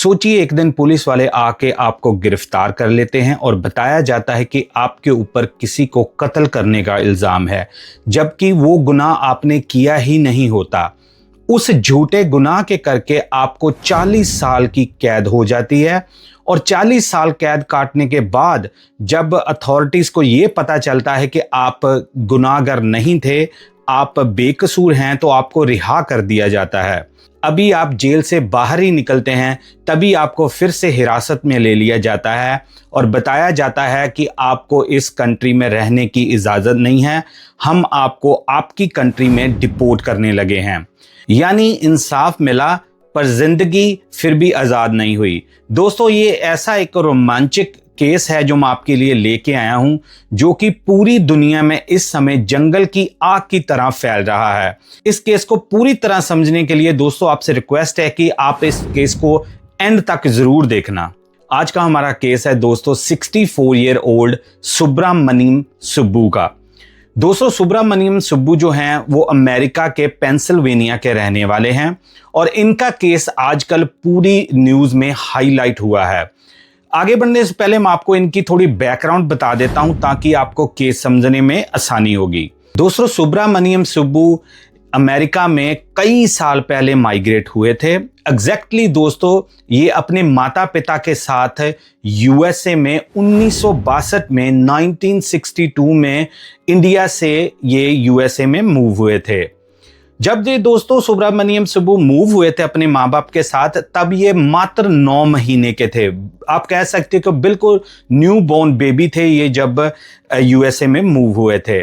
सोचिए, एक दिन पुलिस वाले आके आपको गिरफ्तार कर लेते हैं और बताया जाता है कि आपके ऊपर किसी को कत्ल करने का इल्ज़ाम है, जबकि वो गुनाह आपने किया ही नहीं होता। उस झूठे गुनाह के करके आपको 40 साल की कैद हो जाती है और 40 साल कैद काटने के बाद जब अथॉरिटीज़ को ये पता चलता है कि आप गुनाहगार नहीं थे, आप बेकसूर हैं, तो आपको रिहा कर दिया जाता है। अभी आप जेल से बाहर ही निकलते हैं, तभी आपको फिर से हिरासत में ले लिया जाता है और बताया जाता है कि आपको इस कंट्री में रहने की इजाज़त नहीं है, हम आपको आपकी कंट्री में डिपोर्ट करने लगे हैं। यानी इंसाफ मिला पर जिंदगी फिर भी आज़ाद नहीं हुई। दोस्तों, ये ऐसा एक रोमांचक केस है जो मैं आपके लिए लेके आया हूं, जो कि पूरी दुनिया में इस समय जंगल की आग की तरह फैल रहा है। इस केस को पूरी तरह समझने के लिए दोस्तों आपसे रिक्वेस्ट है कि आप इस केस को एंड तक जरूर देखना। आज का हमारा केस है दोस्तों 64 ईयर ओल्ड सुब्रामनियम सुब्बू का। दोस्तों, सुब्रामनियम सुब्बू जो हैं वो अमेरिका के पेंसिल्वेनिया के रहने वाले हैं और इनका केस आजकल पूरी न्यूज़ में हाईलाइट हुआ है। आगे बढ़ने से पहले मैं आपको इनकी थोड़ी बैकग्राउंड बता देता हूं ताकि आपको केस समझने में आसानी होगी। दोस्तों, सुब्रामनियम सुब्बू अमेरिका में कई साल पहले माइग्रेट हुए थे। एग्जैक्टली दोस्तों, ये अपने माता पिता के साथ यूएसए में 1962 में 1962 में इंडिया से ये यूएसए में मूव हुए थे। जब ये दोस्तों सुब्रामनियम सुब्बू मूव हुए थे अपने माँ बाप के साथ, तब ये मात्र 9 महीने के थे। आप कह सकते हो कि बिल्कुल न्यू बॉर्न बेबी थे ये जब यूएसए में मूव हुए थे।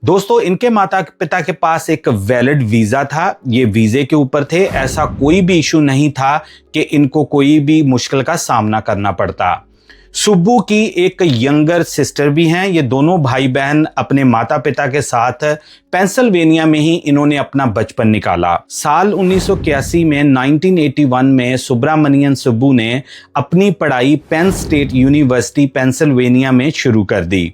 दोस्तों, इनके माता पिता के पास एक वैलिड वीज़ा था, ये वीज़े के ऊपर थे। ऐसा कोई भी इशू नहीं था कि इनको कोई भी मुश्किल का सामना करना पड़ता। सुब्बू की एक यंगर सिस्टर भी हैं। ये दोनों भाई बहन अपने माता पिता के साथ पेंसिल्वेनिया में ही इन्होंने अपना बचपन निकाला। साल 1981 में 1981 में सुब्रामनियम सुब्बू ने अपनी पढ़ाई पेन स्टेट यूनिवर्सिटी पेंसिल्वेनिया में शुरू कर दी।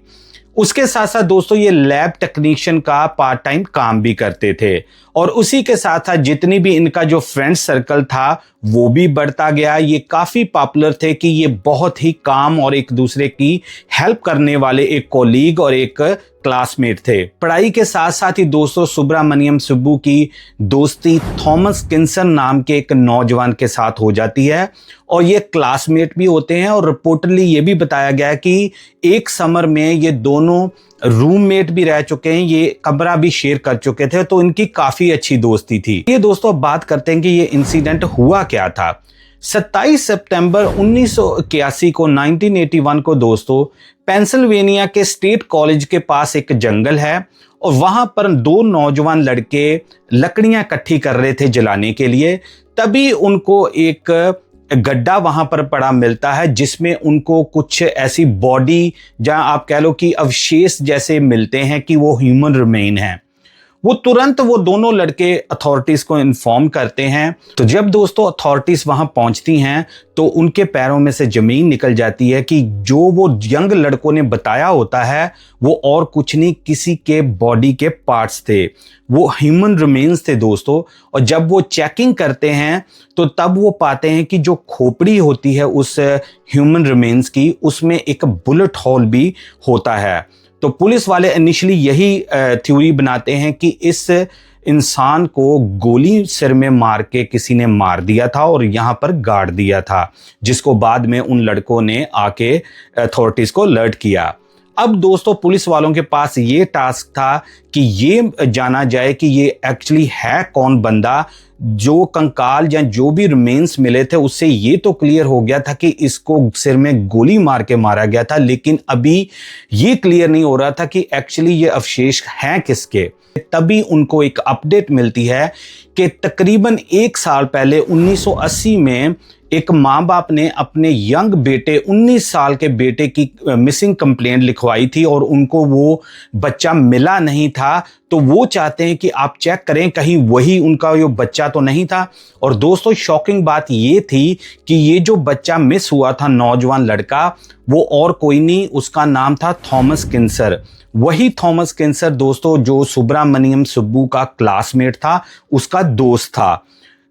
उसके साथ साथ दोस्तों ये लैब टेक्नीशियन का पार्ट टाइम काम भी करते थे और उसी के साथ साथ जितनी भी इनका जो फ्रेंड सर्कल था वो भी बढ़ता गया। ये काफ़ी पॉपुलर थे कि ये बहुत ही काम और एक दूसरे की हेल्प करने वाले एक कॉलीग और एक क्लासमेट थे। पढ़ाई के साथ साथ ही दोस्तों सुब्रामनियम सुब्बू की दोस्ती थॉमस किंसन नाम के एक नौजवान के साथ हो जाती है और ये क्लासमेट भी होते हैं और रिपोर्टली ये भी बताया गया है कि एक समर में ये दोनों रूममेट भी रह चुके हैं, ये कमरा भी शेयर कर चुके थे, तो इनकी काफ़ी अच्छी दोस्ती थी। ये दोस्तों बात करते हैं कि ये इंसिडेंट हुआ क्या था। 27 सितंबर 1981 को 1981 को दोस्तों पेंसिल्वेनिया के स्टेट कॉलेज के पास एक जंगल है और वहां पर 2 नौजवान लड़के लकड़ियां इकट्ठी कर रहे थे जलाने के लिए। तभी उनको एक गड्ढा वहां पर पड़ा मिलता है जिसमें उनको कुछ ऐसी बॉडी, जहां आप कह लो कि अवशेष जैसे मिलते हैं कि वो ह्यूमन रिमेन है। वो तुरंत वो दोनों लड़के अथॉरिटीज को इन्फॉर्म करते हैं। तो जब दोस्तों अथॉरिटीज वहां पहुंचती हैं तो उनके पैरों में से जमीन निकल जाती है कि जो वो यंग लड़कों ने बताया होता है वो और कुछ नहीं, किसी के बॉडी के पार्ट्स थे, वो ह्यूमन रिमेन्स थे दोस्तों। और जब वो चेकिंग करते हैं तो तब वो पाते हैं कि जो खोपड़ी होती है उस ह्यूमन रिमेन्स की, उसमें एक बुलेट होल भी होता है। तो पुलिस वाले इनिशियली यही थ्योरी बनाते हैं कि इस इंसान को गोली सिर में मार के किसी ने मार दिया था और यहाँ पर गाड़ दिया था, जिसको बाद में उन लड़कों ने आके अथॉरिटीज को अलर्ट किया। अब दोस्तों पुलिस वालों के पास ये टास्क था कि ये जाना जाए कि ये एक्चुअली है कौन बंदा। जो कंकाल या जो भी रिमेन्स मिले थे उससे ये तो क्लियर हो गया था कि इसको सिर में गोली मार के मारा गया था, लेकिन अभी ये क्लियर नहीं हो रहा था कि एक्चुअली ये अवशेष हैं किसके। तभी उनको एक अपडेट मिलती है कि तकरीबन 1 साल पहले 1980 में एक माँ बाप ने अपने यंग बेटे 19 साल के बेटे की मिसिंग कंप्लेंट लिखवाई थी और उनको वो बच्चा मिला नहीं था। तो वो चाहते हैं कि आप चेक करें कहीं वही उनका जो बच्चा तो नहीं था। और दोस्तों शॉकिंग बात ये थी कि ये जो बच्चा मिस हुआ था, नौजवान लड़का, वो और कोई नहीं, उसका नाम था थॉमस किंसर। वही थॉमस किंसर दोस्तों जो सुब्रामनियम सुब्बू का क्लासमेट था, उसका दोस्त था।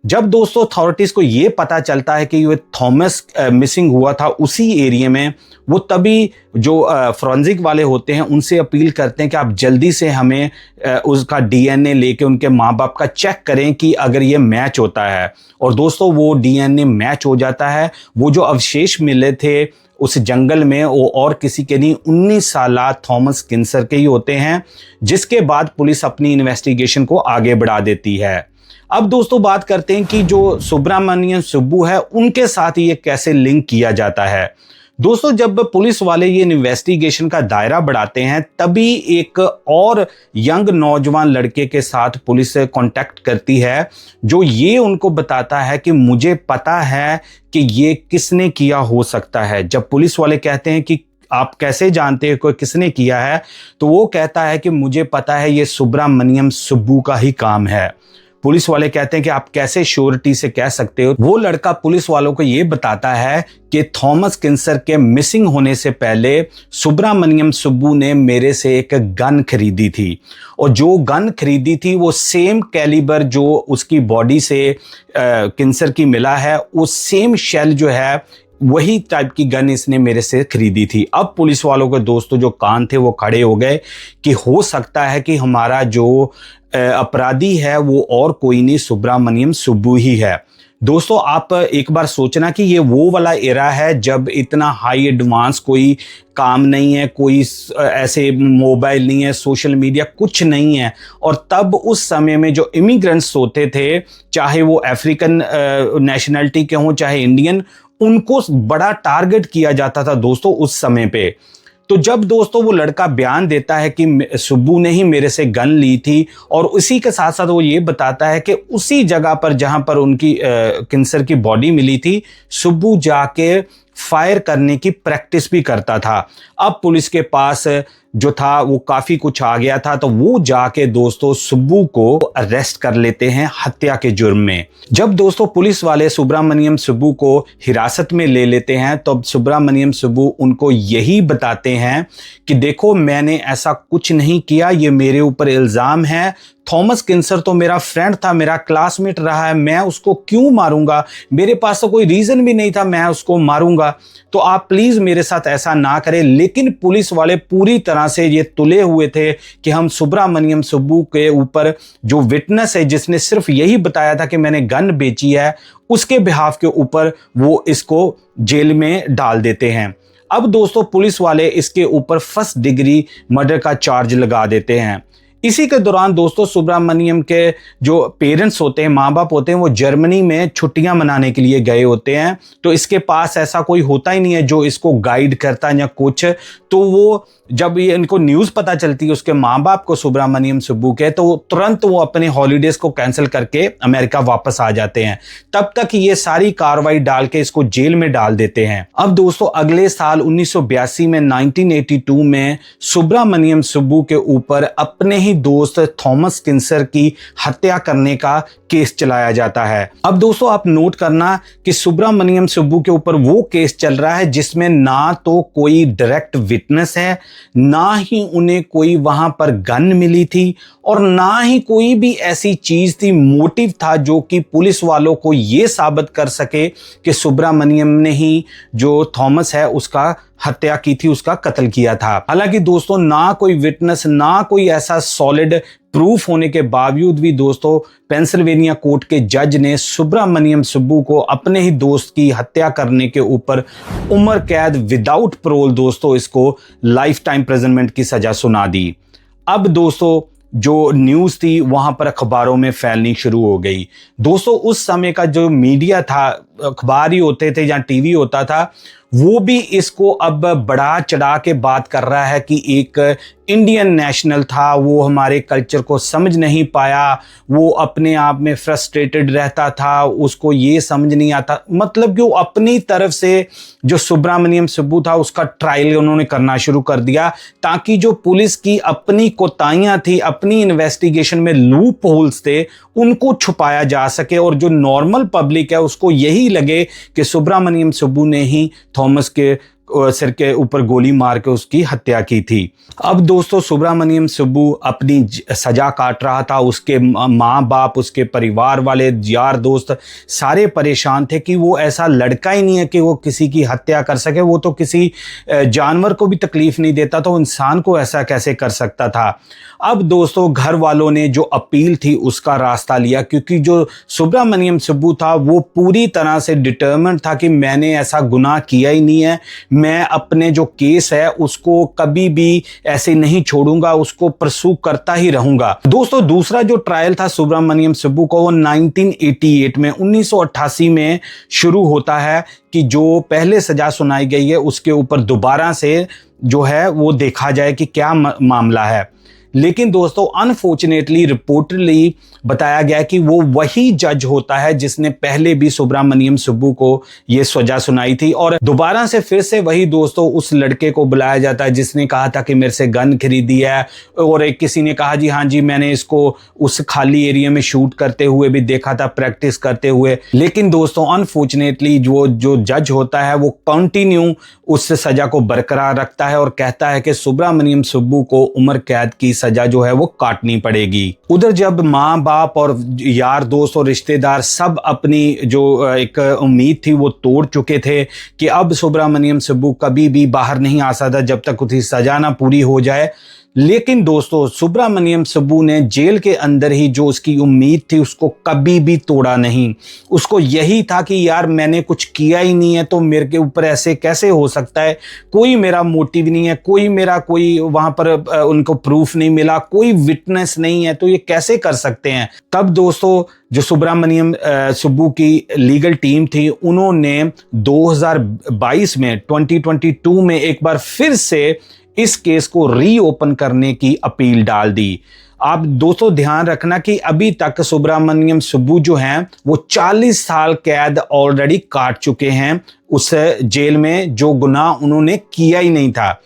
जब दोस्तों अथॉरिटीज को ये पता चलता है कि ये थॉमस मिसिंग हुआ था उसी एरिया में, वो तभी जो फोरेंसिक वाले होते हैं उनसे अपील करते हैं कि आप जल्दी से हमें उसका डीएनए लेके उनके माँ बाप का चेक करें कि अगर ये मैच होता है। और दोस्तों वो डीएनए मैच हो जाता है। वो जो अवशेष मिले थे उस जंगल में वो और किसी के नहीं 19 साला थॉमस किन्सर के ही होते हैं, जिसके बाद पुलिस अपनी इन्वेस्टिगेशन को आगे बढ़ा देती है। अब दोस्तों बात करते हैं कि जो सुब्रमण्यम सुब्बू है उनके साथ ये कैसे लिंक किया जाता है। दोस्तों जब पुलिस वाले ये इन्वेस्टिगेशन का दायरा बढ़ाते हैं तभी एक और यंग नौजवान लड़के के साथ पुलिस कांटेक्ट करती है, जो ये उनको बताता है कि मुझे पता है कि ये किसने किया हो सकता है। जब पुलिस वाले कहते हैं कि आप कैसे जानते हैं कोई किसने किया है, तो वो कहता है कि मुझे पता है ये सुब्रमण्यम सुब्बू का ही काम है। पुलिस वाले कहते हैं कि आप कैसे श्योरिटी से कह सकते हो। वो लड़का पुलिस वालों को ये बताता है कि थॉमस किन्सर के मिसिंग होने से पहले सुब्रमण्यम सुब्बू ने मेरे से एक गन खरीदी थी, और जो गन खरीदी थी वो सेम कैलिबर जो उसकी बॉडी से किन्सर की मिला है, वो सेम शेल जो है वही टाइप की गन इसने मेरे से खरीदी थी। अब पुलिस वालों के दोस्तों जो कान थे वो खड़े हो गए कि हो सकता है कि हमारा जो अपराधी है वो और कोई नहीं सुब्रमण्यम सुब्बू ही है। दोस्तों आप एक बार सोचना कि ये वो वाला एरा है जब इतना हाई एडवांस कोई काम नहीं है, कोई ऐसे मोबाइल नहीं है, सोशल मीडिया कुछ नहीं है, और तब उस समय में जो इमिग्रेंट्स होते थे, चाहे वो अफ्रीकन नेशनलिटी के हों चाहे इंडियन, उनको बड़ा टारगेट किया जाता था दोस्तों उस समय पे। तो जब दोस्तों वो लड़का बयान देता है कि सुब्बू ने ही मेरे से गन ली थी, और उसी के साथ साथ वो ये बताता है कि उसी जगह पर जहां पर उनकी किन्सर की बॉडी मिली थी, सुब्बू जाके फायर करने की प्रैक्टिस भी करता था। अब पुलिस के पास जो था वो काफी कुछ आ गया था, तो वो जाके दोस्तों सुब्बू को अरेस्ट कर लेते हैं हत्या के जुर्म में। जब दोस्तों पुलिस वाले सुब्रमण्यम सुब्बू को हिरासत में ले लेते हैं तो सुब्रमण्यम सुब्बू उनको यही बताते हैं कि देखो मैंने ऐसा कुछ नहीं किया, ये मेरे ऊपर इल्जाम है। थॉमस किन्सर तो मेरा फ्रेंड था, मेरा क्लासमेट रहा है, मैं उसको क्यों मारूंगा, मेरे पास तो कोई रीजन भी नहीं था मैं उसको मारूंगा, तो आप प्लीज मेरे साथ ऐसा ना करें। लेकिन पुलिस वाले पूरी तरह से ये तुले हुए थे कि हम सुब्रमण्यम सुब्बू के ऊपर जो विटनेस है जिसने सिर्फ यही बताया था कि मैंने गन बेची है, उसके बिहाफ के ऊपर वो इसको जेल में डाल देते हैं। अब दोस्तों पुलिस वाले इसके ऊपर फर्स्ट डिग्री मर्डर का चार्ज लगा देते हैं। इसी के दौरान दोस्तों सुब्रमण्यम के जो पेरेंट्स होते हैं, माँ बाप होते हैं, वो जर्मनी में छुट्टियां मनाने के लिए गए होते हैं, तो इसके पास ऐसा कोई होता ही नहीं है जो इसको गाइड करता है या कुछ। तो वो जब ये इनको न्यूज़ पता चलती है उसके माँ बाप को सुब्रमण्यम सुब्बू के, तो तुरंत वो अपने हॉलीडेज को कैंसिल करके अमेरिका वापस आ जाते हैं। तब तक ये सारी कार्रवाई डाल के इसको जेल में डाल देते हैं। अब दोस्तों अगले साल 1982 में 1982 में सुब्रमण्यम सुब्बू के ऊपर अपने ही दोस्त थॉमस किन्सर की हत्या करने का केस चलाया जाता है। अब दोस्तों आप नोट करना कि सुब्रमण्यम सुब्बू के ऊपर वो केस चल रहा है जिसमें ना तो कोई डायरेक्ट विटनेस है, ना ही उन्हें कोई वहां पर गन मिली थी, और ना ही कोई भी ऐसी चीज थी, मोटिव था जो कि पुलिस वालों को ये साबित कर सके कि सुब्रमण्यम ने ही जो थॉमस है उसका हत्या की थी, उसका कत्ल किया था। हालांकि दोस्तों ना कोई विटनेस, ना कोई ऐसा सॉलिड प्रूफ होने के बावजूद भी दोस्तों पेंसिल्वेनिया कोर्ट के जज ने सुब्रमण्यम सुब्बू को अपने ही दोस्त की हत्या करने के ऊपर उम्र कैद विदाउट पैरोल दोस्तों इसको लाइफ टाइम इम्प्रिजनमेंट की सजा सुना दी। अब दोस्तों जो न्यूज़ थी वहां पर अखबारों में फैलनी शुरू हो गई। दोस्तों उस समय का जो मीडिया था, अखबार ही होते थे या टीवी होता था, वो भी इसको अब बढ़ा चढ़ा के बात कर रहा है कि एक इंडियन नेशनल था, वो हमारे कल्चर को समझ नहीं पाया, वो अपने आप में फ्रस्ट्रेटेड रहता था, उसको ये समझ नहीं आता। मतलब कि वो अपनी तरफ से जो सुब्रमण्यम सुब्बू था उसका ट्रायल उन्होंने करना शुरू कर दिया, ताकि जो पुलिस की अपनी कोताहियां थी, अपनी इन्वेस्टिगेशन में लूप होल्स थे, उनको छुपाया जा सके, और जो नॉर्मल पब्लिक है उसको यही लगे कि सुब्रमण्यम सुब्बू ने ही थॉमस के सिर के ऊपर गोली मार के उसकी हत्या की थी। अब दोस्तों सुब्रमण्यम सुब्बू अपनी सजा काट रहा था। उसके माँ बाप, उसके परिवार वाले, यार दोस्त सारे परेशान थे कि वो ऐसा लड़का ही नहीं है कि वो किसी की हत्या कर सके। वो तो किसी जानवर को भी तकलीफ नहीं देता, तो इंसान को ऐसा कैसे कर सकता था। अब दोस्तों घर वालों ने जो अपील थी उसका रास्ता लिया, क्योंकि जो सुब्रमण्यम सुब्बू था वो पूरी तरह से डिटर्मिन्ड था कि मैंने ऐसा गुनाह किया ही नहीं है, मैं अपने जो केस है उसको कभी भी ऐसे नहीं छोड़ूंगा, उसको परसू करता ही रहूंगा। दोस्तों दूसरा जो ट्रायल था सुब्रमण्यम सुब्बू को, वो 1988 में 1988 में शुरू होता है कि जो पहले सजा सुनाई गई है उसके ऊपर दोबारा से जो है वो देखा जाए कि क्या मामला है। लेकिन दोस्तों अनफॉर्चुनेटली रिपोर्टली बताया गया कि वो वही जज होता है जिसने पहले भी सुब्रमण्यम सुब्बू को ये सजा सुनाई थी, और दोबारा से फिर से वही दोस्तों उस लड़के को बुलाया जाता है जिसने कहा था कि मेरे से गन खरीदी है, और एक किसी ने कहा जी हाँ जी मैंने इसको उस खाली एरिया में शूट करते हुए भी देखा था, प्रैक्टिस करते हुए। लेकिन दोस्तों अनफॉर्चुनेटली जो जज होता है वो कंटिन्यू उस सजा को बरकरार रखता है और कहता है कि सुब्रमण्यम सुब्बू को उम्र कैद की सजा जो है वो काटनी पड़ेगी। उधर जब माँ बाप और यार दोस्त और रिश्तेदार सब अपनी जो एक उम्मीद थी वो तोड़ चुके थे कि अब सुब्रमण्यम सुब्बू कभी भी बाहर नहीं आ सकता जब तक उसकी सजा ना पूरी हो जाए। लेकिन दोस्तों सुब्रमण्यम सुब्बू ने जेल के अंदर ही जो उसकी उम्मीद थी उसको कभी भी तोड़ा नहीं। उसको यही था कि यार मैंने कुछ किया ही नहीं है तो मेरे के ऊपर ऐसे कैसे हो सकता है, कोई मेरा मोटिव नहीं है, कोई वहां पर उनको प्रूफ नहीं मिला, कोई विटनेस नहीं है, तो ये कैसे कर सकते हैं। तब दोस्तों जो सुब्रमण्यम सुब्बू की लीगल टीम थी उन्होंने 2022 में 2022 में एक बार फिर से इस केस को रीओपन करने की अपील डाल दी। आप दोस्तों ध्यान रखना कि अभी तक सुब्रमण्यम सुब्बू जो हैं वो 40 साल कैद ऑलरेडी काट चुके हैं उस जेल में, जो गुनाह उन्होंने किया ही नहीं था।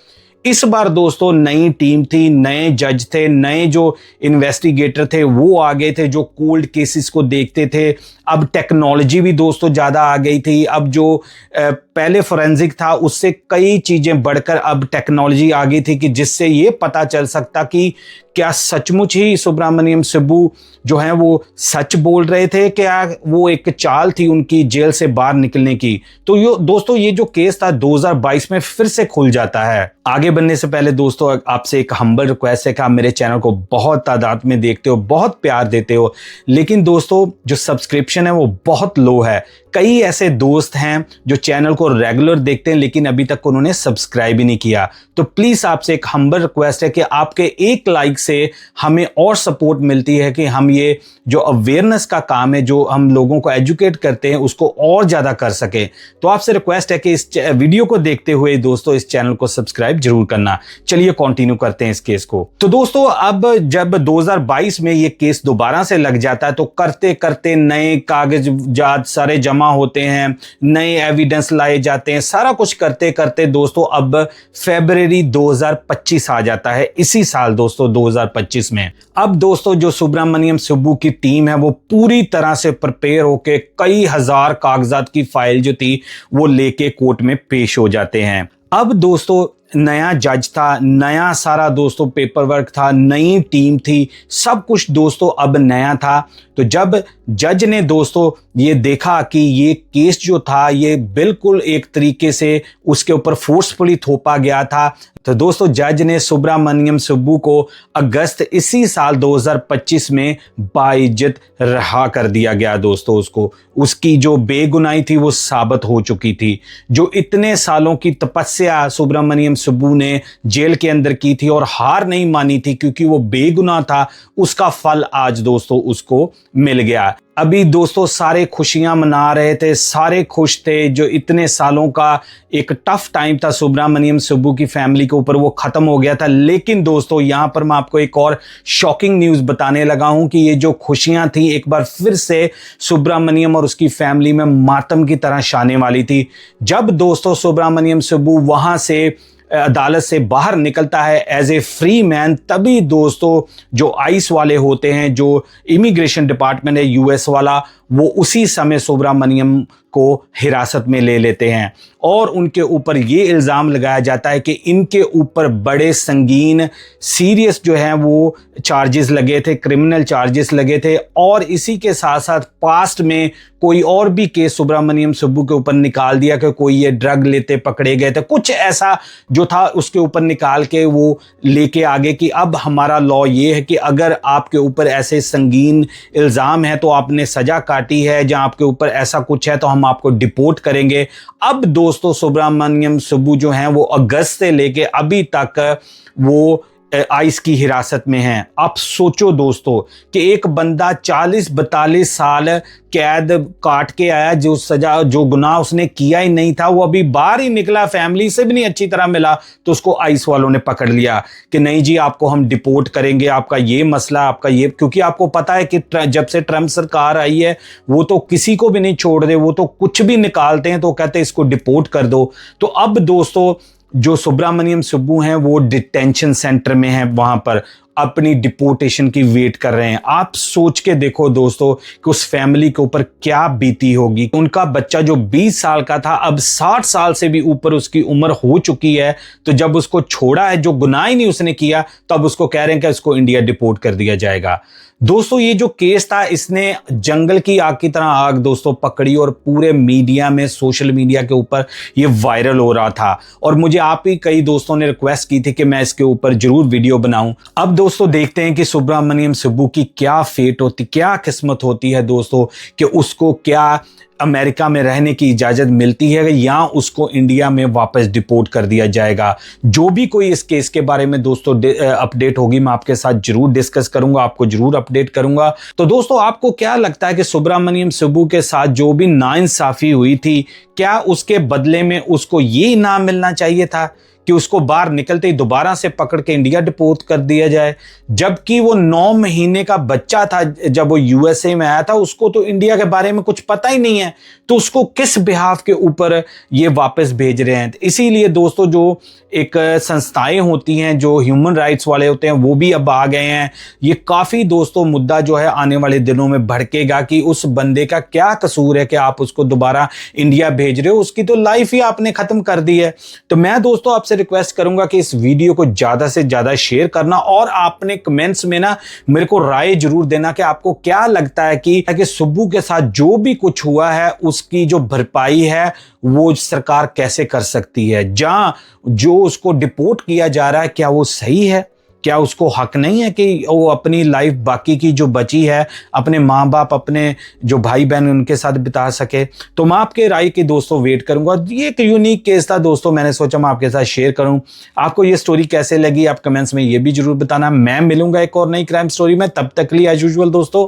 इस बार दोस्तों नई टीम थी, नए जज थे, नए जो इन्वेस्टिगेटर थे वो आ गए थे जो कोल्ड केसेस को देखते थे। अब टेक्नोलॉजी भी दोस्तों ज़्यादा आ गई थी। अब जो पहले फोरेंसिक था उससे कई चीज़ें बढ़कर अब टेक्नोलॉजी आ गई थी कि जिससे ये पता चल सकता कि क्या सचमुच ही सुब्रमण्यम सुब्बू जो है वो सच बोल रहे थे, क्या वो एक चाल थी उनकी जेल से बाहर निकलने की। तो दोस्तों ये जो केस था 2022 में फिर से खुल जाता है। आगे बढ़ने से पहले दोस्तों आपसे एक हम्बल रिक्वेस्ट है कि आप मेरे चैनल को बहुत तादाद में देखते हो, बहुत प्यार देते हो, लेकिन दोस्तों जो सब्सक्रिप्शन है वो बहुत लो है। कई ऐसे दोस्त हैं जो चैनल को रेगुलर देखते हैं लेकिन अभी तक उन्होंने सब्सक्राइब ही नहीं किया। तो प्लीज आपसे एक हम्बल रिक्वेस्ट है कि आपके एक लाइक से हमें और सपोर्ट मिलती है कि हम ये जो अवेयरनेस का काम है, जो हम लोगों को एजुकेट करते हैं, उसको और ज्यादा कर सके। तो आपसे रिक्वेस्ट है कि इस वीडियो को देखते हुए दोस्तों इस चैनल को सब्सक्राइब जरूर करना। चलिए कंटिन्यू करते हैं इस केस को। तो दोस्तों अब जब 2022 में ये केस दोबारा से लग जाता है तो करते करते नए कागजात सारे जमा होते हैं, नए एविडेंस लाए जाते हैं, सारा कुछ करते करते दोस्तों अब फरवरी 2025 आ जाता है। इसी साल दोस्तों 2025 में अब दोस्तों जो सुब्रमण्यम सुब्बू की टीम है वो पूरी तरह से प्रिपेयर होके कई हजार कागजात की फाइल जो थी वो लेके कोर्ट में पेश हो जाते हैं। अब दोस्तों नया जज था, नया सारा दोस्तों पेपर वर्क था, नई टीम थी, सब कुछ दोस्तों अब नया था। तो जब जज ने दोस्तों ये देखा कि ये केस जो था ये बिल्कुल एक तरीके से उसके ऊपर फोर्सफुली थोपा गया था, तो दोस्तों जज ने सुब्रमण्यम सुब्बू को अगस्त इसी साल 2025 में बाइज्जत रहा कर दिया गया। दोस्तों उसको उसकी जो बेगुनाही थी वो साबित हो चुकी थी। जो इतने सालों की तपस्या सुब्रमण्यम सुब्बू ने जेल के अंदर की थी और हार नहीं मानी थी क्योंकि वो बेगुनाह था, उसका फल आज दोस्तों उसको मिल गया। अभी दोस्तों सारे खुशियां मना रहे थे, सारे खुश थे। जो इतने सालों का एक टफ टाइम था सुब्रमण्यम सुब्बू की फैमिली के ऊपर वो खत्म हो गया था। लेकिन दोस्तों यहां पर मैं आपको एक और शॉकिंग न्यूज बताने लगा हूं कि ये जो खुशियां थी एक बार फिर से सुब्रमण्यम और उसकी फैमिली में मातम की तरह छाने वाली थी। जब दोस्तों सुब्रमण्यम सुब्बू वहां से अदालत से बाहर निकलता है एज ए फ्री मैन, तभी दोस्तों जो आइस वाले होते हैं, जो इमिग्रेशन डिपार्टमेंट है यूएस वाला, वो उसी समय सुब्रमण्यम को हिरासत में ले लेते हैं और उनके ऊपर ये इल्ज़ाम लगाया जाता है कि इनके ऊपर बड़े संगीन सीरियस जो है वो चार्जेस लगे थे, क्रिमिनल चार्जेस लगे थे। और इसी के साथ साथ पास्ट में कोई और भी केस सुब्रमण्यम सुब्बू के ऊपर निकाल दिया कि कोई ये ड्रग लेते पकड़े गए थे, कुछ ऐसा जो था उसके ऊपर निकाल के वो लेके आगे कि अब हमारा लॉ ये है कि अगर आपके ऊपर ऐसे संगीन इल्ज़ाम है तो आपने सज़ा काटी है, जहां आपके ऊपर ऐसा कुछ है तो हम आपको डिपोर्ट करेंगे। अब दोस्तों सुब्रमण्यम सुब्बू जो हैं वो अगस्त से लेके अभी तक वो आइस की हिरासत में हैं। आप सोचो दोस्तों कि एक बंदा 40-42 साल कैद काट के आया, जो सजा जो गुनाह उसने किया ही नहीं था, वो अभी बाहर ही निकला, फैमिली से भी नहीं अच्छी तरह मिला, तो उसको आइस वालों ने पकड़ लिया कि नहीं जी आपको हम डिपोर्ट करेंगे, आपका ये मसला, आपका ये, क्योंकि आपको पता है कि जब से ट्रम्प सरकार आई है वो तो किसी को भी नहीं छोड़ दे, वो तो कुछ भी निकालते हैं तो कहते हैं इसको डिपोर्ट कर दो। तो अब दोस्तों जो सुब्रमण्यम सुब्बू हैं वो डिटेंशन सेंटर में हैं, वहां पर अपनी डिपोर्टेशन की वेट कर रहे हैं। आप सोच के देखो दोस्तों कि उस फैमिली के ऊपर क्या बीती होगी। उनका बच्चा जो 20 साल का था अब 60 साल से भी ऊपर उसकी उम्र हो चुकी है, तो जब उसको छोड़ा है, जो गुनाह ही नहीं उसने किया, तब उसको कह रहे हैं कि उसको इंडिया डिपोर्ट कर दिया जाएगा। दोस्तों ये जो केस था इसने जंगल की आग की तरह आग दोस्तों पकड़ी और पूरे मीडिया में, सोशल मीडिया के ऊपर ये वायरल हो रहा था। और मुझे आप ही कई दोस्तों ने रिक्वेस्ट की थी कि मैं इसके ऊपर जरूर वीडियो बनाऊं। अब दोस्तों देखते हैं कि सुब्रमण्यम सुब्बू की क्या फेट होती, क्या किस्मत होती है दोस्तों, कि उसको क्या अमेरिका में रहने की इजाज़त मिलती है या उसको इंडिया में वापस डिपोर्ट कर दिया जाएगा। जो भी कोई इस केस के बारे में दोस्तों अपडेट होगी मैं आपके साथ जरूर डिस्कस करूंगा, आपको जरूर अपडेट करूंगा। तो दोस्तों आपको क्या लगता है कि सुब्रमण्यम सुब्बू के साथ जो भी नाइंसाफी हुई थी, क्या उसके बदले में उसको ये इनाम मिलना चाहिए था कि उसको बाहर निकलते ही दोबारा से पकड़ के इंडिया डिपोर्ट कर दिया जाए, जबकि वो 9 महीने का बच्चा था जब वो यूएसए में आया था, उसको तो इंडिया के बारे में कुछ पता ही नहीं है, तो उसको किस बिहाफ के ऊपर ये वापस भेज रहे हैं। इसीलिए दोस्तों जो एक संस्थाएं होती हैं, जो ह्यूमन राइट्स वाले होते हैं, वो भी अब आ गए हैं। ये काफ़ी दोस्तों मुद्दा जो है आने वाले दिनों में भड़केगा कि उस बंदे का क्या कसूर है कि आप उसको दोबारा इंडिया भेज रहे हो, उसकी तो लाइफ ही आपने ख़त्म कर दी है। तो मैं दोस्तों आपसे रिक्वेस्ट करूंगा कि इस वीडियो को ज़्यादा से ज़्यादा शेयर करना और आपने कमेंट्स में ना मेरे को राय जरूर देना कि आपको क्या लगता है कि सुब्बू के साथ जो भी कुछ हुआ है उसकी जो भरपाई है वो सरकार कैसे कर सकती है। जहां जो उसको डिपोर्ट किया जा रहा है क्या वो सही है, क्या उसको हक नहीं है कि वो अपनी लाइफ बाकी की जो बची है अपने माँ बाप, अपने जो भाई बहन उनके साथ बिता सके। तो मैं आपके राय की दोस्तों वेट करूंगा। ये एक यूनिक केस था दोस्तों, मैंने सोचा मैं आपके साथ शेयर करूं। आपको ये स्टोरी कैसे लगी आप कमेंट्स में ये भी जरूर बताना। मैं मिलूंगा एक और नई क्राइम स्टोरी में, तब तक के लिए एज यूजुअल दोस्तों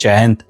जय हिंद।